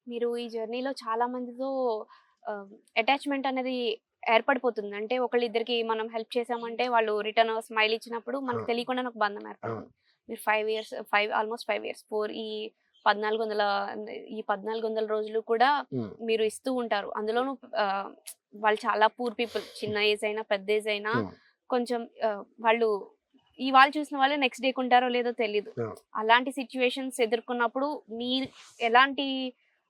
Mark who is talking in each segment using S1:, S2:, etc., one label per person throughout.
S1: మీరు ఈ జర్నీలో చాలా మందితో అటాచ్‌మెంట్ అనేది ఏర్పడిపోతుంది. అంటే ఒకళ్ళిద్దరికి మనం హెల్ప్ చేసామంటే వాళ్ళు రిటర్న్ స్మైల్ ఇచ్చినప్పుడు
S2: ఆ!
S1: మనకు తెలియకుండానే ఒక బంధం
S2: అవును.
S1: ఏర్పడుతుంది. మీరు 5 ఇయర్స్ ఆల్‌మోస్ట్ 5 ఇయర్స్ 4 ఈ 1400 ఈ 1400 రోజులు కూడా
S2: హ్మ్.
S1: మీరు ఇస్తూ ఉంటారు. అందులోనూ ఆహ్, వాళ్ళు చాలా పూర్ పీపుల్. చిన్న ఏజ్ అయినా, పెద్ద ఏజ్ అయినా
S2: హ్మ్.
S1: కొంచెం వాళ్ళు వాళ్ళు చూసిన వాళ్ళే నెక్స్ట్ డేకుంటారో లేదో తెలీదు.
S2: అవును.
S1: అలాంటి సిట్యుయేషన్స్ ఎదుర్కొన్నప్పుడు మీరు ఎలాంటి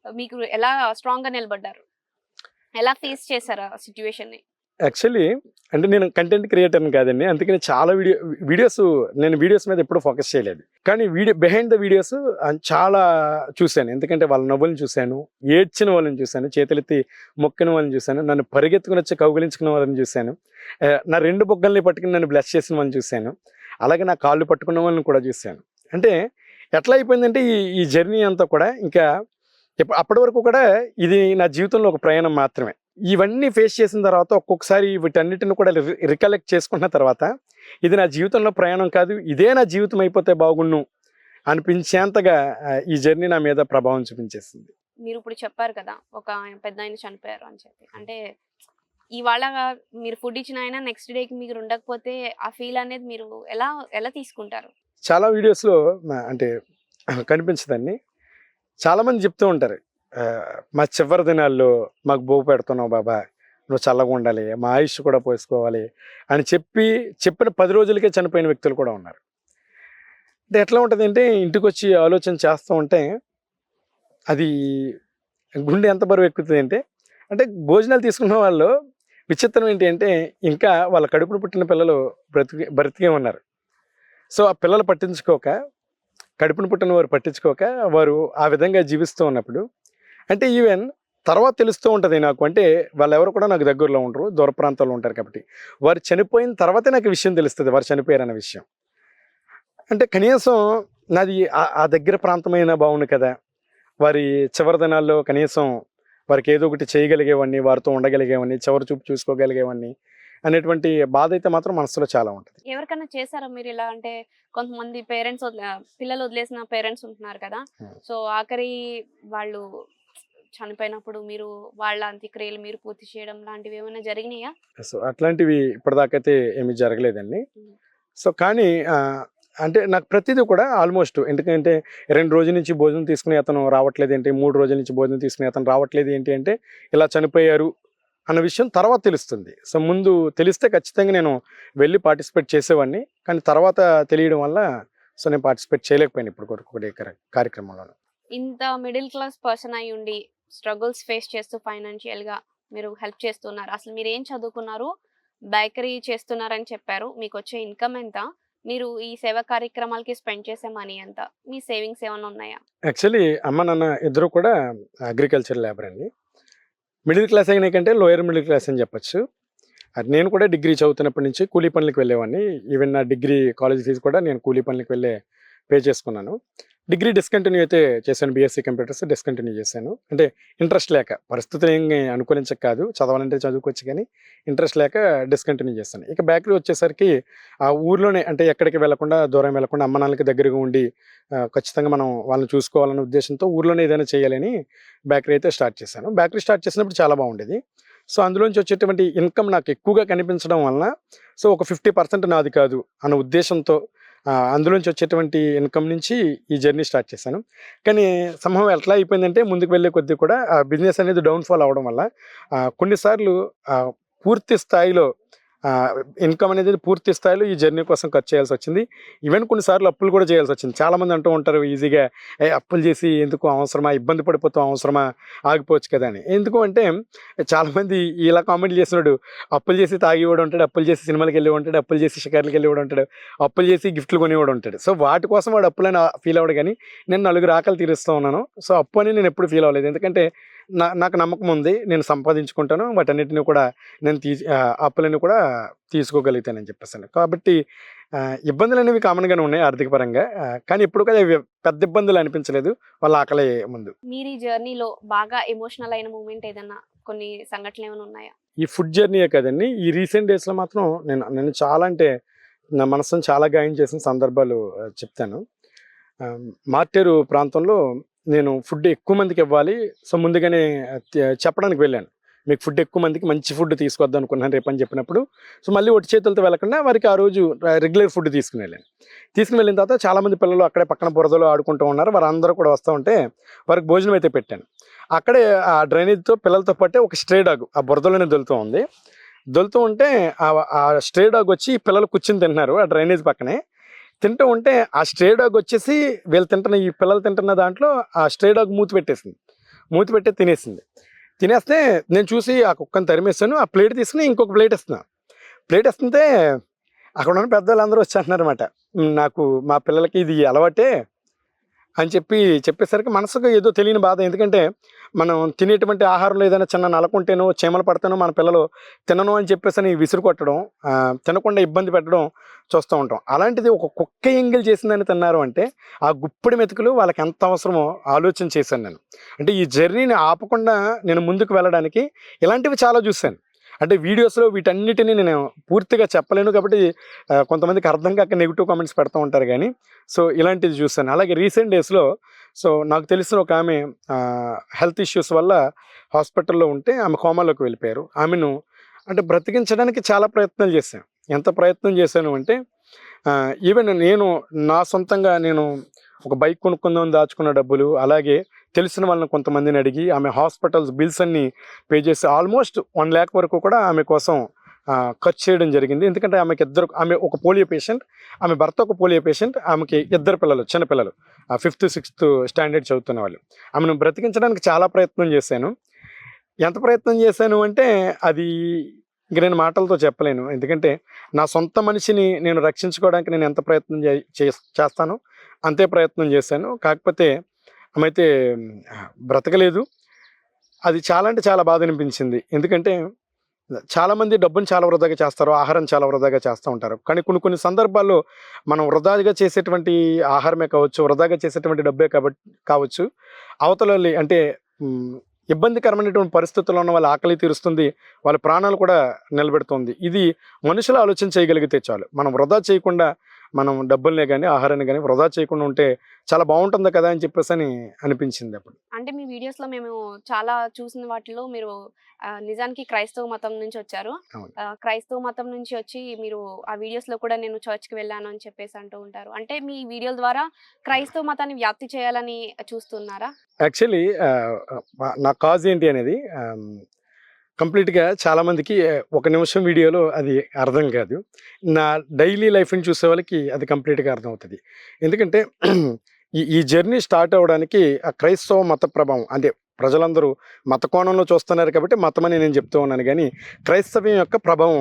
S1: మీకు ఎలా స్ట్రాంగ్‌గా నిలబడ్డారు? ఎలా ఫేస్ చేసారు ఆ సిట్యుయేషన్‌ని?
S2: యాక్చువల్లీ అంటే నేను కంటెంట్ క్రియేటర్‌ని కాదండి. అందుకని చాలా వీడియోస్ నేను వీడియోస్ మీద ఎప్పుడు ఫోకస్ చేయలేదు. కానీ బిహైండ్ ద వీడియోస్ చాలా చూసాను. ఎందుకంటే వాళ్ళ నవ్వులను చూసాను, ఏడ్చిన వాళ్ళని చూసాను, చేతులెత్తి మొక్కిన వాళ్ళని చూసాను, నన్ను పరిగెత్తుకొనొచ్చి కౌగిలించుకున్న వాళ్ళని చూసాను. నా 2 బుగ్గల్ని పట్టుకొని నన్ను బ్లెస్ చేసిన వాళ్ళని చూసాను. అలాగే నా కాళ్ళు పట్టుకున్న వాళ్ళని కూడా చూసాను. అంటే ఎట్లా అయిపోయిందంటే ఈ జర్నీ అంతా కూడా ఇంకా అప్పటి వరకు కూడా ఇది నా జీవితంలో ఒక ప్రయాణం మాత్రమే. ఇవన్నీ ఫేస్ చేసిన తర్వాత ఒక్కొక్కసారి వీటన్నిటిని కూడా రికలెక్ట్ చేసుకున్న తర్వాత, ఇది నా జీవితంలో ప్రయాణం కాదు. ఇదే నా జీవితం అయిపోతే బాగున్ను అనిపించేంతగా ఈ జర్నీ నా మీద ప్రభావం చూపించేసింది.
S1: మీరిప్పుడు చెప్పారు కదా! ఒక పెద్దాయన చనిపోయారు అని చెప్పి. అంటే ఇవాళ మీరు ఫుడ్ ఇచ్చిన ఆయన నెక్స్ట్ డేకి మీరు ఉండకపోతే ఆ ఫీల్ అనేది మీరు ఎలా ఎలా తీసుకుంటారు?
S2: చాలా వీడియోస్‌లో అంటే కనిపించదండి. చాలామంది చెప్తూ ఉంటారు. మా చివరి దినాల్లో మాకు బువ్వ పెడుతున్నావు బాబా! నువ్వు చల్లగుండాలి. మా ఆయుష్షు కూడా పోసుకోవాలి అని చెప్పిన 10 రోజులకే చనిపోయిన వ్యక్తులు కూడా ఉన్నారు. అంటే ఎట్లా ఉంటదంటే ఇంటికొచ్చి ఆలోచన చేస్తూ ఉంటే అది గుండె ఎంత బరువెక్కుతదంటే అంటే భోజనాలు తీసుకున్న వాళ్ళు విచిత్రం ఏంటి అంటే ఇంకా వాళ్ళ కడుపున పుట్టిన పిల్లలు బ్రతికే ఉన్నారు. సో, ఆ పిల్లలు పట్టించుకోక, కడుపున పుట్టిన వారు పట్టించుకోక వారు ఆ విధంగా జీవిస్తూ ఉన్నప్పుడు అంటే ఈవెన్ తర్వాత తెలుస్తూ ఉంటది నాకు. అంటే వాళ్ళెవరు కూడా నాకు దగ్గరలో ఉండరు. దూర ప్రాంతాల్లో ఉంటారు కాబట్టి. వారు చనిపోయిన తర్వాతే నాకు విషయం తెలుస్తది. వారు చనిపోయారన్న విషయం. అంటే కనీసం నాది ఆ దగ్గర ప్రాంతమైనా బావుండు కదా! వారి చివరి దినాల్లో కనీసం వారికి ఏదో ఒకటి చేయగలిగేవాడిని, వారితో ఉండగలిగేవాడిని, చివరి చూపు చూసుకోగలిగేవాడిని అనేటువంటి బాధైతే మాత్రం మనసులో చాలా ఉంటది.
S1: ఎవరికన్నా చేసారా మీరిలా? అంటే కొంతమంది పిల్లలు వదిలేసిన పేరెంట్స్ ఉంటున్నారు కదా!
S2: హ్మ్.
S1: సో, ఆఖరి వాళ్ళు చనిపోయినప్పుడు మీరు వాళ్ళ అంత్యక్రియలు మీరు పూర్తి చేయడం లాంటివేమైనా జరిగినాయా?
S2: సో, అట్లాంటివి ఇప్పటిదాకైతే ఏమి జరగలేదండి.
S1: హ్మ్.
S2: సో, కానీ అంటే నాకు ప్రతీదీ కూడా ఆల్‌మోస్ట్ ఎందుకంటే 2 రోజుల నుంచి భోజనం తీసుకునే అతను రావట్లేదేంటి, 3 రోజుల నుంచి భోజనం తీసుకునే అతను రావట్లేదు ఏంటి అంటే, ఇలా చనిపోయారు అన్న విషయం తర్వాత తెలుస్తుంది. సో, ముందు తెలిస్తే ఖచ్చితంగా నేను వెళ్లి పార్టిసిపేట్ చేసేవాడిని. కానీ తర్వాత తెలియడం వల్ల సో, నేను పార్టిసిపేట్ చేయలేకపోయాను ఇప్పటి వరకు కూడా కార్యక్రమంలోను.
S1: ఇంత మిడిల్ క్లాస్ పర్సన్ అయ్యుండి స్ట్రగుల్స్ ఫేస్ చేస్తూ ఫైనాన్షియల్‌గా మీరు హెల్ప్ చేస్తున్నారు. అసలు మీరేం చదువుకున్నారు? బేకరీ చేస్తున్నారని చెప్పారు. మీకొచ్చే ఇన్‌కమ్ ఎంత? మీరు ఈ సేవా కార్యక్రమాలకి స్పెండ్ చేసే మనీ ఎంత? మీ సేవింగ్స్ ఏమన్నా ఉన్నాయా?
S2: యాక్చువల్లీ అమ్మ, నాన్న ఇద్దరు కూడా అగ్రికల్చర్ లేబర్ అండి. మిడిల్ క్లాస్ అయిన కంటే లోయర్ మిడిల్ క్లాస్ అని చెప్పొచ్చు. అది నేను కూడా డిగ్రీ చదువుతున్నప్పటి నుంచి కూలీ పనులకి వెళ్ళేవాడిని. ఈవెన్ నా డిగ్రీ కాలేజ్ ఫీజు కూడా నేను కూలీ పనులకి వెళ్ళే పే చేసుకున్నాను. డిగ్రీ డిస్కంటిన్యూ అయితే చేశాను. బీఎస్సీ కంప్యూటర్స్ డిస్కంటిన్యూ చేశాను. అంటే ఇంట్రెస్ట్ లేక. పరిస్థితులు ఏమి అనుకూలించక కాదు. చదవాలంటే చదువుకోవచ్చు కానీ ఇంట్రెస్ట్ లేక డిస్కంటిన్యూ చేశాను. ఇక బేకరీ వచ్చేసరికి ఆ ఊర్లోనే అంటే ఎక్కడికి వెళ్ళకుండా, దూరం వెళ్ళకుండా అమ్మ నాన్నలకి దగ్గరగా ఉండి ఖచ్చితంగా మనం వాళ్ళని చూసుకోవాలనే ఉద్దేశ్యంతో ఊర్లోనే ఏదైనా చేయాలని బేకరీ అయితే స్టార్ట్ చేశాను. బేకరీ స్టార్ట్ చేసినప్పుడు చాలా బాగుండేది. సో, అందులోంచి వచ్చేటువంటి ఇన్‌కమ్ నాకు ఎక్కువగా కనిపించడం వలన, సో, ఒక 50% నాది కాదు అన్న ఉద్దేశంతో అందులోంచి వచ్చేటువంటి ఇన్‌కమ్ నుంచి ఈ జర్నీ స్టార్ట్ చేశాను. కానీ సమ్‌హౌ ఎట్లా అయిపోయిందంటే ముందుకు వెళ్ళే కొద్దీ కూడా ఆ బిజినెస్ అనేది డౌన్‌ఫాల్ అవ్వడం వల్ల కొన్ని సార్లు ఆహ్, పూర్తి స్థాయిలో ఆహ్, ఇన్‌కమ్ అనేది పూర్తి స్థాయిలో ఈ జర్నీ కోసం ఖర్చు చేయాల్సొచ్చింది. ఈవెన్ కొన్ని సార్లు అప్పులు కూడా చేయాల్సొచ్చింది. చాలామంది అంటూ ఉంటారు ఈజీగా అప్పులు చేసి ఎందుకు అవసరమా? ఇబ్బంది పడిపోతాం అవసరమా? ఆగిపోవచ్చు కదా! అని. ఎందుకు అంటే చాలామంది ఇలా కామెంట్లు చేసినోడు అప్పులు చేసి తాగేవాడు ఉంటాడు, అప్పులు చేసి సినిమాలకెళ్ళేవాడు ఉంటాడు, అప్పులు చేసి షికారులకెళ్ళేవాడు ఉంటాడు, అప్పులు చేసి గిఫ్ట్‌లు కొనేవాడు ఉంటాడు. సో, వాటి కోసం వాడు అప్పులని ఫీల్ అవ్వడు గానీ, నేను నలుగురి ఆకలి తీరుస్తూ ఉన్నాను. సో, అప్పు అని నేను ఎప్పుడు ఫీల్ అవ్వలేదు. ఎందుకంటే నాకు నమ్మకం ఉంది. నేను సంపాదించుకుంటాను. వాటన్నిటిని కూడా అప్పులన్నీ కూడా తీసుకోగలుగుతానని చెప్పేసని. కాబట్టి ఇబ్బందులనేవి కామన్‌గానే ఉన్నాయి ఆర్థిక పరంగా. కానీ ఎప్పుడు కూడా అవి పెద్ద ఇబ్బందులు అనిపించలేదు. వాళ్ళ ఆకలే ముందు.
S1: మీరు ఈ జర్నీలో బాగా ఎమోషనల్ అయిన మూమెంట్ ఏదన్నా కొన్ని సంఘటనలేమైనా ఉన్నాయా?
S2: ఈ ఫుడ్ జర్నీయే కాదండి. ఈ రీసెంట్ డేస్‌లో మాత్రం నన్ను చాలా అంటే నా మనసుని చాలా గాయం చేసిన సందర్భాలు చెప్తాను. మార్టేరు ప్రాంతంలో నేను ఫుడ్ ఎక్కువ మందికి ఇవ్వాలి. సో, ముందుగానే చెప్పడానికి వెళ్ళాను. మీకు ఫుడ్ ఎక్కువ మందికి మంచి ఫుడ్ తీసుకొద్దాం అనుకున్నాను రేపని చెప్పినప్పుడు. సో, మళ్ళీ ఒట్టి చేతులతో వెళ్ళకుండా వారికి ఆ రోజు రెగ్యులర్ ఫుడ్ తీసుకొని వెళ్ళాను. తీసుకొని వెళ్ళిన తర్వాత చాలామంది పిల్లలు అక్కడే పక్కన బురదలో ఆడుకుంటూ ఉన్నారు. వారందరూ కూడా వస్తూ ఉంటే వారికి భోజనం అయితే పెట్టాను. అక్కడే ఆ డ్రైనేజ్‌తో పిల్లలతో పాటే ఒక స్ట్రే డాగ్ ఆ బురదలోనే దొలుతూ ఉంది. దొలుతూ ఉంటే ఆ స్ట్రే డాగ్ వచ్చి పిల్లలు కూర్చొని తింటున్నారు ఆ డ్రైనేజ్ పక్కనే. తింటూ ఉంటే ఆ స్ట్రే డాగ్ వచ్చేసి ఈ పిల్లలు తింటున్న దాంట్లో ఆ స్ట్రే డాగ్ మూతి పెట్టేసింది. మూతి పెట్టి తినేసింది. తినేస్తే నేను చూసి ఆ కుక్కని తరిమేసాను. ఆ ప్లేట్ తీసుకొని ఇంకొక ప్లేట్ ఇస్తున్నా. ప్లేట్ ఇస్తుంటే అక్కడ ఉన్న పెద్దోళ్ళందరూ వచ్చి అంటున్నారన్నమాట. నాకు మా పిల్లలకి ఇది అలవాటే అని చెప్పేసరికి మనసుకు ఏదో తెలియని బాధ. ఎందుకంటే మనం తినేటువంటి ఆహారంలో ఏదైనా చిన్న నలకుంటేనో, చీమలు పడితేనో మన పిల్లలు తినను అని చెప్పేసని విసురు కొట్టడం, తినకుండా ఇబ్బంది పెట్టడం చూస్తూ ఉంటాం. అలాంటిది ఒక కుక్క ఎంగిల్ చేసిందని తిన్నారు అంటే, ఆ గుప్పెడి మెతుకులు వాళ్ళకి ఎంత అవసరమో ఆలోచన చేశాను నేను. అంటే ఈ జర్నీని ఆపకుండా నేను ముందుకు వెళ్ళడానికి ఇలాంటివి చాలా చూశాను. అంటే వీడియోస్‌లో వీటన్నిటిని నేను పూర్తిగా చెప్పలేను కాబట్టి కొంతమందికి అర్థం కాక నెగెటివ్ కామెంట్స్ పెడుతూ ఉంటారు గానీ, సో, ఇలాంటిది చూశాను. అలాగే రీసెంట్ డేస్‌లో సో, నాకు తెలిసిన ఒక ఆమె హెల్త్ ఇష్యూస్ వల్ల హాస్పిటల్‌లో ఉంటే ఆమె కోమాలోకి వెళ్ళిపోయారు. ఆమెను అంటే బ్రతికించడానికి చాలా ప్రయత్నాలు చేశాను. ఎంత ప్రయత్నం చేశాను అంటే ఈవెన్ నేను నా సొంతంగా నేను ఒక బైక్ కొనుక్కుందామని దాచుకున్న డబ్బులు, అలాగే తెలిసిన వాళ్ళని కొంతమందిని అడిగి ఆమె హాస్పిటల్స్ బిల్స్ అన్నీ పే చేసి ఆల్మోస్ట్ 1,00,000 వరకు కూడా ఆమె కోసం ఖర్చు చేయడం జరిగింది. ఎందుకంటే ఆమె ఒక పోలియో పేషెంట్, ఆమె భర్త ఒక పోలియో పేషెంట్, ఆమెకి ఇద్దరు పిల్లలు, చిన్న పిల్లలు, 5th, 6th స్టాండర్డ్ చదువుతున్న వాళ్ళు. ఆమెను బ్రతికించడానికి చాలా ప్రయత్నం చేశాను. ఎంత ప్రయత్నం చేశాను అంటే అది ఇంక నేను మాటలతో చెప్పలేను. ఎందుకంటే నా సొంత మనిషిని నేను రక్షించుకోవడానికి నేను ఎంత ప్రయత్నం చేస్తానో అంతే ప్రయత్నం చేశాను. కాకపోతే ఆమైతే బ్రతకలేదు. అది చాలా అంటే చాలా బాధ అనిపించింది. ఎందుకంటే చాలామంది డబ్బుని చాలా వృధాగా చేస్తారు. ఆహారం చాలా వృధాగా చేస్తూ ఉంటారు. కానీ కొన్ని కొన్ని సందర్భాల్లో మనం వృధాగా చేసేటువంటి ఆహారమే కావచ్చు, వృధాగా చేసేటువంటి డబ్బే కావచ్చు. అవతలోళ్ళి అంటే ఇబ్బందికరమైనటువంటి పరిస్థితుల్లో ఉన్న వాళ్ళ ఆకలి తీరుస్తుంది. వాళ్ళ ప్రాణాలు కూడా నిలబెడుతుంది. ఇది మనుషులు ఆలోచన చేయగలిగితే చాలు. మనం వృధా చేయకుండా మనం డబ్బుల్నే గానీ, ఆహారాన్ని గానీ వృధా చేయకుండా ఉంటే చాలా బావుంటుంది కదా! అని చెప్పేసని అనిపించింది అప్పుడు.
S1: అంటే మీ వీడియోస్‌లో మేము చాలా చూసిన వాటిలో మీరు నిజానికి క్రైస్తవ మతం నుంచి వచ్చారు.
S2: అవును.
S1: క్రైస్తవ మతం నుంచి వచ్చి మీరు ఆ వీడియోస్‌లో కూడా నేను చర్చ్‌కి వెళ్ళాను అని చెప్పేసి అంటూ ఉంటారు. అంటే మీ వీడియోల ద్వారా క్రైస్తవ మతాన్ని వ్యాప్తి చేయాలని చూస్తున్నారా?
S2: యాక్చువల్లీ నా కాజ్ ఏంటి అనేది కంప్లీట్‌గా చాలామందికి ఒక నిమిషం వీడియోలో అది అర్థం కాదు. నా డైలీ లైఫ్‌ని చూసే వాళ్ళకి అది కంప్లీట్‌గా అర్థమవుతది. ఎందుకంటే ఈ జర్నీ స్టార్ట్ అవ్వడానికి ఆ క్రైస్తవ మత ప్రభావం అంటే ప్రజలందరూ మత కోణంలో చూస్తున్నారు కాబట్టి మతమని నేను చెప్తూ ఉన్నాను గానీ, క్రైస్తవ్యం యొక్క ప్రభావం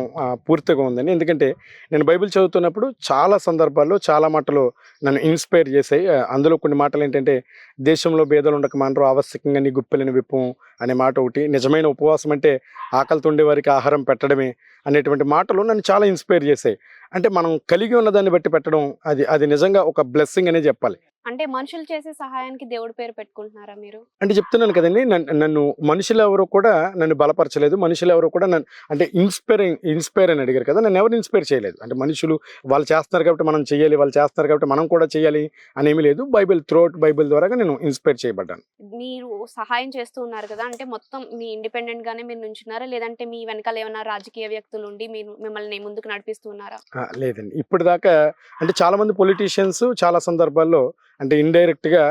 S2: పూర్తిగా ఉందండి. ఎందుకంటే నేను బైబిల్ చదువుతున్నప్పుడు చాలా సందర్భాల్లో చాలా మాటలు నన్ను ఇన్‌స్పైర్ చేశాయి. అందులో కొన్ని మాటలేంటంటే, దేశంలో బేదలుండక మానరు ఆవశ్యకంగా నీ గుప్పెలను విప్పుము అనే మాట ఒకటి. నిజమైన ఉపవాసం అంటే ఆకలితో ఉండేవారికి ఆహారం పెట్టడమే అనేటువంటి మాటలు నన్ను చాలా ఇన్‌స్పైర్ చేశాయి. అంటే మనం కలిగి ఉన్న దాన్ని బట్టి పెట్టడం అది నిజంగా ఒక బ్లెస్సింగ్ అనే చెప్పాలి.
S1: అంటే మనుషులు చేసే సహాయానికి దేవుడి పేరు పెట్టుకుంటున్నారా మీరు?
S2: అంటే చెప్తున్నాను కదండీ! నన్ను మనుషులెవరు కూడా నన్ను బలపరచలేదు. మనుషులెవరు కూడా అంటే ఇన్‌స్పైర్ అని అడిగారు కదా! నన్నెవరు ఇన్‌స్పైర్ చేయలేదు. అంటే మనుషులు వాళ్ళు చేస్తున్నారు కాబట్టి మనం చేయాలి, వాళ్ళు చేస్తున్నారు కాబట్టి మనం కూడా చేయాలి అనేమి లేదు. బైబిల్ ద్వారాగా నేను ఇన్‌స్పైర్ చేయబడ్డాను.
S1: మీరు సహాయం చేస్తూ ఉన్నారు కదా! అంటే మొత్తం మీ ఇండిపెండెంట్‌గానే మీరు నుంచున్నారా? లేదంటే మీ వెనకాల ఏమన్నా రాజకీయ వ్యక్తులుండి మిమ్మల్ని ముందుకు నడిపిస్తూ ఉన్నారా?
S2: లేదండి. ఇప్పటిదాకా అంటే చాలామంది పొలిటీషియన్స్ చాలా సందర్భాల్లో అంటే ఇండైరెక్ట్‌గా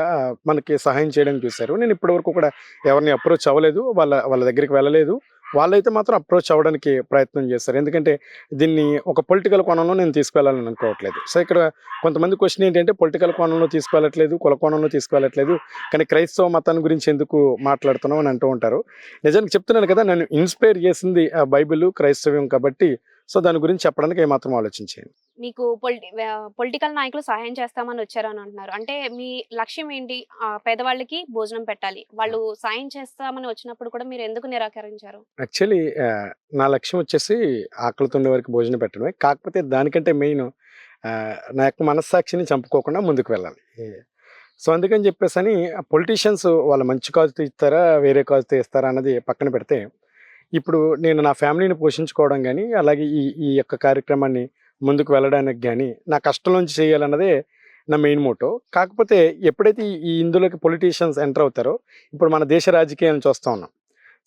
S2: మనకి సహాయం చేయడానికి చూసారు. నేను ఇప్పటివరకు కూడా ఎవరిని అప్రోచ్ అవ్వలేదు. వాళ్ళ దగ్గరికి వెళ్ళలేదు. వాళ్ళైతే మాత్రం అప్రోచ్ అవ్వడానికి ప్రయత్నం చేశారు. ఎందుకంటే దీన్ని ఒక పొలిటికల్ కోణంలో నేను తీసుకెళ్లాలని అనుకోవట్లేదు. సో, ఇక్కడ కొంతమంది క్వెషన్ ఏంటంటే పొలిటికల్ కోణంలో తీసుకెళ్ళట్లేదు, కుల కోణంలో తీసుకెళ్ళట్లేదు. కానీ క్రైస్తవ మతాన్ని గురించి ఎందుకు మాట్లాడుతున్నావు అని అంటూ ఉంటారు. నిజానికి చెప్తున్నాను కదా! నన్ను ఇన్‌స్పైర్ చేసింది బైబిలు, క్రైస్తవ్యం కాబట్టి సో, దాని గురించి చెప్పడానికి ఏమాత్రం ఆలోచించను.
S1: మీకు పొలిటికల్ నాయకులు సహాయం చేస్తామని వచ్చారని అంటున్నారు. అంటే మీ లక్ష్యం ఏంటి? పేదవాళ్ళకి భోజనం పెట్టాలి. వాళ్ళు సాయం చేస్తామని వచ్చినప్పుడు కూడా మీరు ఎందుకు నిరాకరించారు?
S2: యాక్చువల్లీ నా లక్ష్యం వచ్చేసి ఆకలితో ఉండేవారికి భోజనం పెట్టడమే. కాకపోతే దానికంటే మెయిన్ నా యొక్క మనస్సాక్షిని చంపుకోకుండా ముందుకు వెళ్ళాలి. సో, అందుకని చెప్పేసని పొలిటీషియన్స్ వాళ్ళు మంచి కాజ్‌తో ఇస్తారా, వేరే కాజ్‌తో ఇస్తారా అన్నది పక్కన పెడితే, ఇప్పుడు నేను నా ఫ్యామిలీని పోషించుకోవడం గానీ, అలాగే ఈ ఈ యొక్క కార్యక్రమాన్ని ముందుకు వెళ్ళడానికి గానీ, నా కష్టం నుంచి చేయాలన్నదే నా మెయిన్ మోటో. కాకపోతే ఎప్పుడైతే ఈ ఇందులోకి పొలిటీషియన్స్ ఎంటర్ అవుతారో, ఇప్పుడు మన దేశ రాజకీయాలను చూస్తా ఉన్నాం.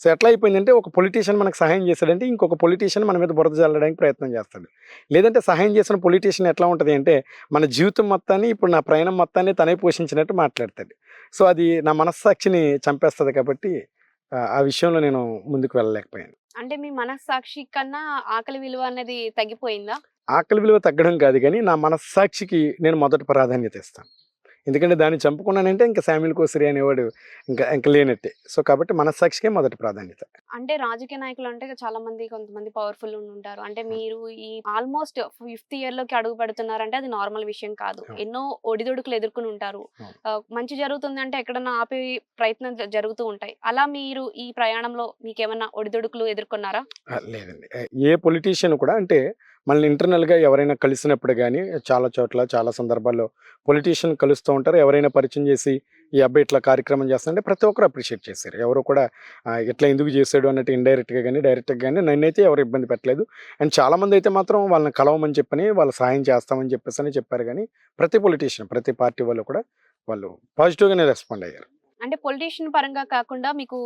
S2: సో ఎట్లా అయిపోయిందంటే ఒక పొలిటీషియన్ మనకు సహాయం చేశాడంటే ఇంకొక పొలిటీషియన్ మన మీద బురద జల్లడానికి ప్రయత్నం చేస్తాడు. లేదంటే సహాయం చేసిన పొలిటీషియన్ ఎట్లా ఉంటది అంటే మన జీవితం మొత్తాన్ని, ఇప్పుడు నా ప్రయాణం మొత్తాన్ని తనే పోషించినట్టు మాట్లాడతాడు. సో అది నా మనస్సాక్షిని చంపేస్తది కాబట్టి ఆ విషయంలో నేను ముందుకు వెళ్ళలేకపోయాను.
S1: అంటే మీ మనస్సాక్షి కన్నా ఆకలి విలువ అనేది తగ్గిపోయిందా?
S2: ఆకలి విలువ తగ్గడం కాదు గానీ, నా మనస్సాక్షికి నేను మొదట ప్రాధాన్యత ఇస్తాను. ఎందుకంటే దాన్ని చంపుకున్నానంటే ఇంక శామ్యూల్ కోసరి అనేవాడు ఇంక లేనట్టే. సో కాబట్టి మనస్సాక్షికే మొదటి ప్రాధాన్యత.
S1: అంటే రాజకీయ నాయకులు అంటే చాలా మంది కొంతమంది పవర్‌ఫుల్ ఉంటారు. అంటే మీరు ఈ ఆల్‌మోస్ట్ ఫిఫ్త్ ఇయర్‌లోకి అడుగు పెడుతున్నారంటే అది నార్మల్ విషయం కాదు.
S2: అవును.
S1: ఎన్నో ఒడిదుడుకులు ఎదుర్కొని ఉంటారు.
S2: అవును.
S1: మంచి జరుగుతుందంటే ఎక్కడన్నా ఆపే ప్రయత్నం జరుగుతూ ఉంటాయి. అలా మీరు ఈ ప్రయాణంలో మీకేమన్నా ఒడిదుడుకులు ఎదుర్కొన్నారా?
S2: లేదండి. ఏ పొలిటీషియన్ కూడా అంటే మనల్ని ఇంటర్నల్‌గా ఎవరైనా కలిసినప్పుడు గానీ, చాలా చోట్ల చాలా సందర్భాల్లో పొలిటీషియన్ కలుస్తూ ఉంటారు. ఎవరైనా పరిచయం చేసి, ఈ అబ్బాయి ఇట్లా కార్యక్రమం చేస్తుంటే ప్రతి ఒక్కరు అప్రిషియేట్ చేశారు. ఎవరు కూడా ఇట్లా ఎందుకు చేసాడు అన్నట్టు ఇండైరెక్ట్‌గా గానీ, డైరెక్ట్‌గా గానీ నన్నైతే ఎవరు ఇబ్బంది పెట్టలేదు. అండ్ చాలామందైతే మాత్రం వాళ్ళని కలవమని చెప్పని, వాళ్ళు సహాయం చేస్తామని చెప్పేసని చెప్పారు గానీ, ప్రతి పొలిటీషియన్, ప్రతి పార్టీ వాళ్ళు కూడా వాళ్ళు పాజిటివ్‌గానే రెస్పాండ్ అయ్యారు.
S1: అంటే పొలిటీషియన్ పరంగా కాకుండా మీకు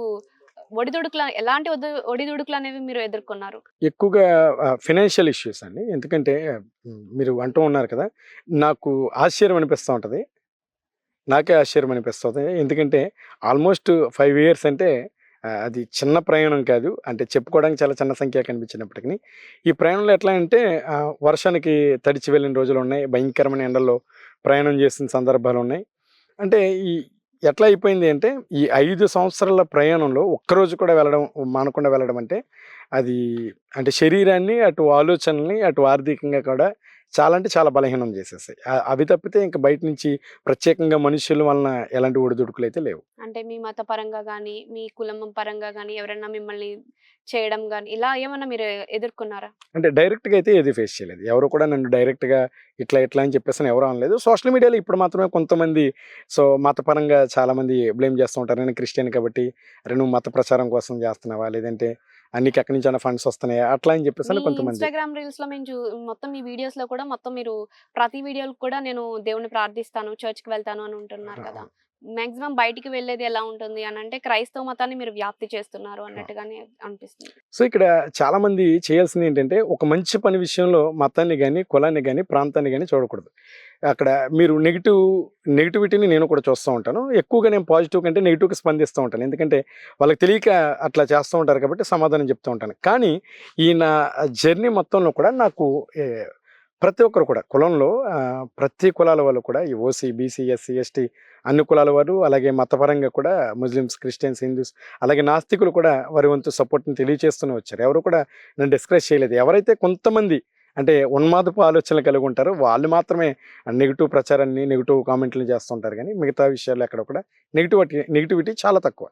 S1: ఎలాంటి ఒడిదుడుకులనేవి మీరు ఎదుర్కొన్నారు?
S2: ఎక్కువగా ఫైనాన్షియల్ ఇష్యూస్ అండి. ఎందుకంటే మీరు అంటూ ఉన్నారు కదా! నాకు ఆశ్చర్యం అనిపిస్తా ఉంటది. నాకే ఆశ్చర్యం అనిపిస్తది. ఎందుకంటే ఆల్మోస్ట్ 5 ఇయర్స్ అంటే అది చిన్న ప్రయాణం కాదు. అంటే చెప్పుకోవడానికి చాలా చిన్న సంఖ్య కనిపించినప్పటికిని, ఈ ప్రయాణంలో ఎట్లా అంటే వర్షానికి తడిచి వెళ్ళిన రోజులున్నాయి. భయంకరమైన ఎండల్లో ప్రయాణం చేసిన సందర్భాలున్నాయి. అంటే ఈ ఎట్లా అయిపోయింది అంటే, ఈ 5 సంవత్సరాల ప్రయాణంలో ఒక్కరోజు కూడా మానకుండా వెళ్ళడం అంటే, అది అంటే శరీరాన్ని, అటు ఆలోచనల్ని, అటు ఆర్థికంగా కూడా చాలా అంటే చాలా బలహీనం చేసేసాయి. అవి తప్పితే ఇంక బయట నుంచి ప్రత్యేకంగా మనుషుల వలన ఎలాంటి ఒడిదుడుకులైతే లేవు.
S1: అంటే మీ మత పరంగా గాని, మీ కులం పరంగా గాని ఎవరైనా మిమ్మల్ని చేయడం గాని, ఇలా ఏమన్నా మీరు ఎదుర్కొన్నారా?
S2: అంటే డైరెక్ట్‌గా అయితే ఏది ఫేస్ చేయలేదు. ఎవరు కూడా నన్ను డైరెక్ట్‌గా ఇట్లా అని చెప్పేసని ఎవరు అనలేదు. సోషల్ మీడియాలో ఇప్పుడు మాత్రమే కొంతమంది మతపరంగా చాలామంది బ్లేమ్ చేస్తూ ఉంటారు. నేను క్రిస్టియన్ కాబట్టి, అరె నువ్వు మత ప్రచారం కోసం చేస్తున్నావా? లేదంటే నీకెక్కడి నుంచైనా ఫండ్స్ వస్తున్నాయా? అట్లా అని
S1: మీ
S2: చెప్పేసని కొంతమంది.
S1: ఇన్‌స్టాగ్రామ్ రీల్స్‌లో మేము మొత్తం మీ వీడియోస్‌లో కూడా మొత్తం మీరు ప్రతి వీడియో‌లో కూడా నేను దేవుడిని ప్రార్థిస్తాను, చర్చ్‌కి వెళ్తాను అని ఉంటున్నారు
S2: ఆ!
S1: కదా!
S2: ఆ!
S1: మాక్సిమం బయటికి వెళ్ళేది ఎలా ఉంటుంది అనంటే క్రైస్తవ మతాన్ని మీరు వ్యాప్తి చేస్తున్నారు
S2: ఆ!
S1: అన్నట్టుగానే అనిపిస్తుంది.
S2: సో, ఇక్కడ చాలామంది చేయాల్సిందేంటంటే, ఒక మంచి పని విషయంలో మతాన్ని గాని, కులాన్ని గాని, ప్రాంతాన్ని గాని చూడకూడదు. అక్కడ మీరు నెగటివిటీని నేను కూడా చూస్తూ ఉంటాను. ఎక్కువగా నేను పాజిటివ్ కంటే నెగెటివ్‌కి స్పందిస్తూ ఉంటాను. ఎందుకంటే, వాళ్ళకి తెలియక అట్లా చేస్తూ ఉంటారు కాబట్టి సమాధానం చెప్తూ ఉంటాను. కానీ, ఈ నా జర్నీ మొత్తంలో కూడా నాకు ఎ ప్రతి ఒక్కరు కూడా కులంలో ప్రతి కులాల వాళ్ళు కూడా ఈ ఓసీ, బీసీ, ఎస్సీ, ఎస్టీ అన్ని కులాల వారు, అలాగే మతపరంగా కూడా ముస్లిమ్స్, క్రిస్టియన్స్, హిందూస్, అలాగే నాస్తికులు కూడా వారి వంతు సపోర్ట్‌ని తెలియజేస్తూనే వచ్చారు. ఎవరు కూడా నన్ను డిస్కరేజ్ చేయలేదు. ఎవరైతే కొంతమంది అంటే ఉన్మాదపు ఆలోచనలు కలిగి ఉంటారో వాళ్ళు మాత్రమే నెగెటివ్ ప్రచారాన్ని, నెగెటివ్ కామెంట్‌లు చేస్తుంటారు గానీ, మిగతా విషయాల్లో ఎక్కడ కూడా నెగటివిటీ చాలా తక్కువ.